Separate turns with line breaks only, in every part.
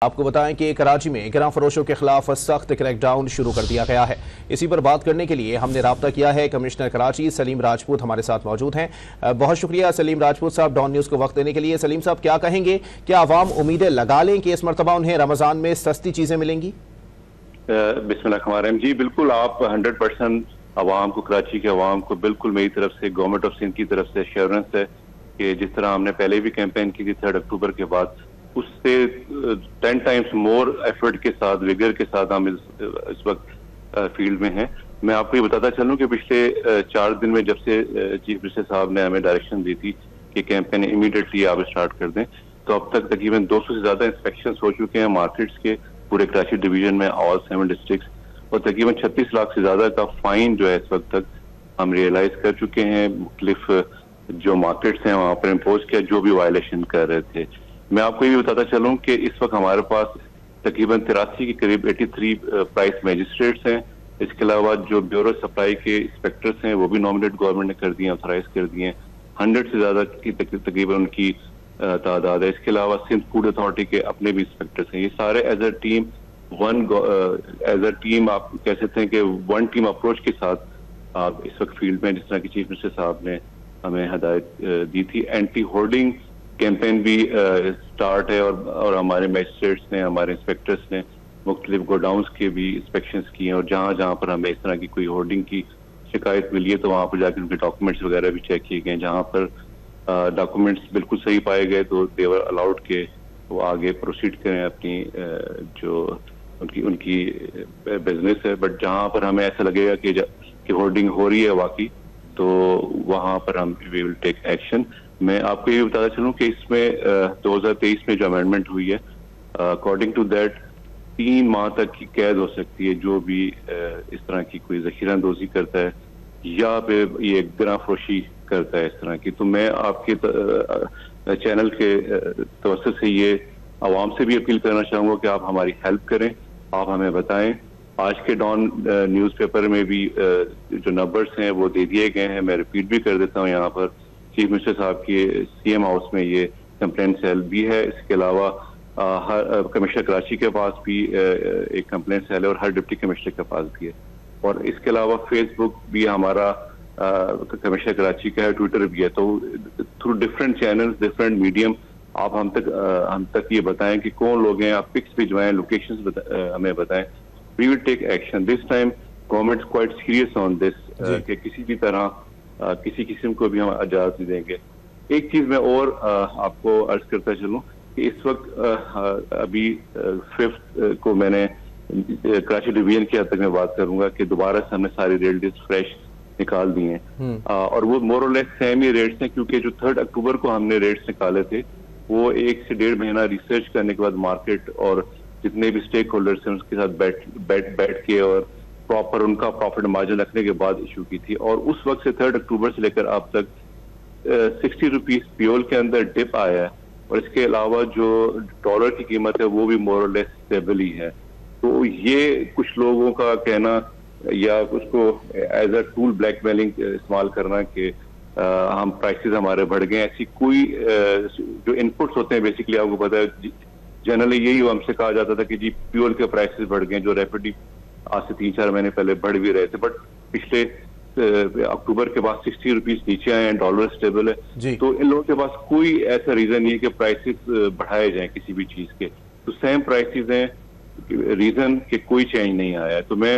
आपको बताएं कि कराची में गिरां फरोशों के खिलाफ सख्त क्रैकडाउन शुरू कर दिया गया है। इसी पर बात करने के लिए हमने राब्ता किया है। कमिश्नर कराची सलीम राजपूत हमारे साथ मौजूद हैं। बहुत शुक्रिया सलीम राजपूत साहब डॉन न्यूज़ को वक्त देने के लिए। सलीम साहब, क्या कहेंगे, क्या आवाम उम्मीदें लगा लें कि इस मरतबा उन्हें रमज़ान में सस्ती चीज़ें मिलेंगी?
बिस्मिल्लाह जी, बिल्कुल आप 100% आवाम को, कराची के आवाम को बिल्कुल मेरी तरफ से, गवर्नमेंट ऑफ सिंध की तरफ से एश्योरेंस है कि जिस तरह हमने पहले भी कैंपेन की थी 3 अक्टूबर के बाद, उससे 10 टाइम्स मोर एफर्ट के साथ, विगर के साथ हम इस वक्त फील्ड में हैं। मैं आपको ये बताता चलूं कि पिछले 4 दिन में जब से चीफ मिनिस्टर साहब ने हमें डायरेक्शन दी थी कि कैंपेन इमीडिएटली आप स्टार्ट कर दें, तो अब तक तकरीबन 200 से ज्यादा इंस्पेक्शन हो चुके हैं मार्केट्स के पूरे कराची डिवीजन में, ऑल 7 डिस्ट्रिक्ट्स, और तकरीबन 36 लाख से ज्यादा का फाइन जो है इस वक्त तक हम रियलाइज कर चुके हैं। मुख्तलिफ जो मार्केट्स हैं वहां पर इम्पोज किया जो भी वायलेशन कर रहे थे। मैं आपको ये भी बताता चलूं कि इस वक्त हमारे पास तकरीबन 83 के करीब 83 प्राइस मजिस्ट्रेट्स हैं। इसके अलावा जो ब्यूरो सप्लाई के इंस्पेक्टर्स हैं वो भी नॉमिनेट गवर्नमेंट ने कर दिए, ऑथराइज कर दिए। 100 से ज्यादा की तकरीबन उनकी तादाद है। इसके अलावा सिंध फूड अथॉरिटी के अपने भी इंस्पेक्टर्स हैं। ये सारे एज अ टीम आप कह सकते हैं कि 1 टीम अप्रोच के साथ आप इस वक्त फील्ड में, जिस तरह की चीफ मिनिस्टर साहब ने हमें हदायत दी थी, एंटी होर्डिंग कैंपेन भी स्टार्ट है और हमारे मजिस्ट्रेट्स ने, हमारे इंस्पेक्टर्स ने मुख्तलिफ गोडाउंस के भी इंस्पेक्शन किए हैं, और जहाँ जहाँ पर हमें इस तरह की कोई होर्डिंग की शिकायत मिली है तो वहाँ पर जाकर उनके डॉक्यूमेंट्स वगैरह भी चेक किए गए। जहाँ पर डॉक्यूमेंट्स बिल्कुल सही पाए गए तो देवर अलाउड के वो आगे प्रोसीड करें अपनी जो उनकी बिजनेस है। बट जहाँ पर हमें ऐसा लगेगा कि होर्डिंग हो रही है वाकई, तो वहाँ पर हम वी विल टेक एक्शन। मैं आपको ये बताना चलूं कि इसमें 2023 में जो अमेंडमेंट हुई है, अकॉर्डिंग टू दैट 3 माह तक की कैद हो सकती है जो भी इस तरह की कोई ज़ख़ीरांदोज़ी करता है या फिर ये गिरां फरोशी करता है इस तरह की। तो मैं आपके चैनल के तवज्जुह से ये आवाम से भी अपील करना चाहूँगा कि आप हमारी हेल्प करें, आप हमें बताएं। आज के डॉन न्यूज़पेपर में भी जो नंबर्स हैं वो दे दिए गए हैं। मैं रिपीट भी कर देता हूँ यहाँ पर। चीफ मिनिस्टर साहब की सीएम हाउस में ये कंप्लेंट सेल भी है। इसके अलावा हर कमिश्नर कराची के पास भी एक कंप्लेंट सेल है और हर डिप्टी कमिश्नर के पास भी है। और इसके अलावा फेसबुक भी हमारा कमिश्नर कराची का है, ट्विटर भी है। तो through different channels, different medium आप हम तक ये बताएं कि कौन लोग हैं, आप पिक्स भिजवाएं, लोकेशंस हमें बताएं। We will take action this time. Government quite serious on this कि किसी भी तरह किसी किस्म को भी हम इजाजत नहीं देंगे। एक चीज मैं और आपको अर्ज करता चलूं कि इस वक्त अभी 5th को मैंने कराची डिवीजन की हद तक मैं बात करूंगा कि दोबारा से हमने सारी रेट लिस्ट फ्रेश निकाल दिए हैं, और वो मोर और लेस सेम ही रेट्स हैं, क्योंकि जो 3 अक्टूबर को हमने रेट्स निकाले थे वो 1 से 1.5 महीना रिसर्च करने के बाद मार्केट और जितने भी स्टेक होल्डर्स हैं उसके साथ बैठ के और प्रॉपर उनका प्रॉफिट मार्जिन रखने के बाद इशू की थी। और उस वक्त से 3 अक्टूबर से लेकर अब तक 60 रुपीज फ्यूल के अंदर डिप आया है, और इसके अलावा जो डॉलर की कीमत है वो भी मोर और लेस स्टेबल ही है। तो ये कुछ लोगों का कहना या उसको एज अ टूल ब्लैकमेलिंग इस्तेमाल करना कि हम प्राइसेस हमारे बढ़ गए, ऐसी कोई जो इनपुट्स होते हैं बेसिकली आपको पता है जनरली यही हमसे कहा जाता था कि जी फ्यूल के प्राइसेस बढ़ गए, जो रैपिडली आज से 3-4 महीने पहले बढ़ भी रहे थे। बट पिछले अक्टूबर के बाद 60 रुपीज नीचे आए हैं, डॉलर स्टेबल है। तो इन लोगों के पास कोई ऐसा रीजन नहीं है कि प्राइसेस बढ़ाए जाएं किसी भी चीज के, तो सेम प्राइसेस हैं, रीजन कि कोई चेंज नहीं आया है। तो मैं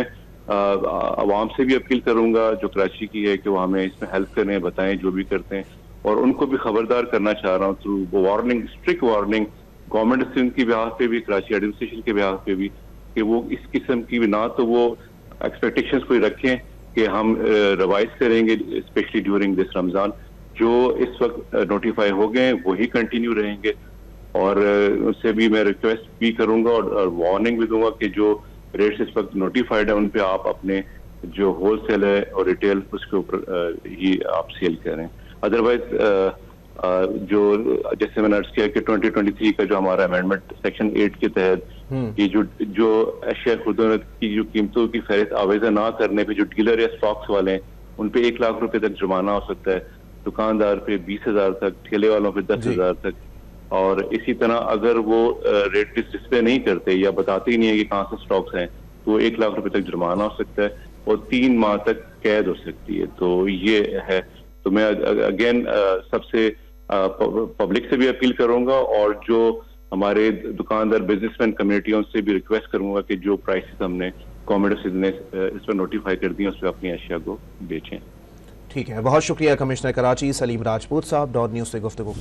आवाम से भी अपील करूंगा जो कराची की है कि वो हमें इसमें हेल्प करें, बताएं जो भी करते हैं, और उनको भी खबरदार करना चाह रहा हूँ through warning, strict warning government Sindh की बिहाफ पे भी, कराची एडमिनिस्ट्रेशन के बिहाफ पे भी, कि वो इस किस्म की ना तो वो एक्सपेक्टेशंस कोई रखें कि हम रिवाइज करेंगे स्पेशली ड्यूरिंग दिस रमजान। जो इस वक्त नोटिफाई हो गए वही कंटिन्यू रहेंगे, और उससे भी मैं रिक्वेस्ट भी करूंगा और वार्निंग भी दूंगा कि जो रेट्स इस वक्त नोटिफाइड है उन पे आप अपने जो होलसेल है और रिटेल उसके ऊपर ही आप सेल करें। अदरवाइज जो जैसे मैंने अर्ज किया कि 2023 का जो हमारा अमेंडमेंट सेक्शन 8 के तहत ये जो अशिया खुदरत की जो कीमतों की फहरिस्त आवेजा ना करने पे जो डीलर या स्टॉक्स वाले हैं उन पे 1 लाख रुपए तक जुर्माना हो सकता है, दुकानदार पे 20,000 तक, ठेले वालों पे 10,000 तक, और इसी तरह अगर वो रेट लिस्ट डिस्प्ले नहीं करते या बताते ही नहीं है कि कहाँ से स्टॉक्स हैं, तो 1 लाख रुपए तक जुर्माना हो सकता है और 3 माह तक कैद हो सकती है। तो ये है। तो मैं अगेन सबसे पब्लिक से भी अपील करूंगा और जो हमारे दुकानदार बिजनेसमैन कम्युनिटी उनसे भी रिक्वेस्ट करूंगा कि जो प्राइसेस हमने गवर्नमेंट ऑफ सिंध ने इस पर नोटिफाई कर दी है उस पर अपनी अशिया को बेचें।
ठीक है, बहुत शुक्रिया कमिश्नर कराची सलीम राजपूत साहब, डॉन न्यूज़ से गुफ्तगू।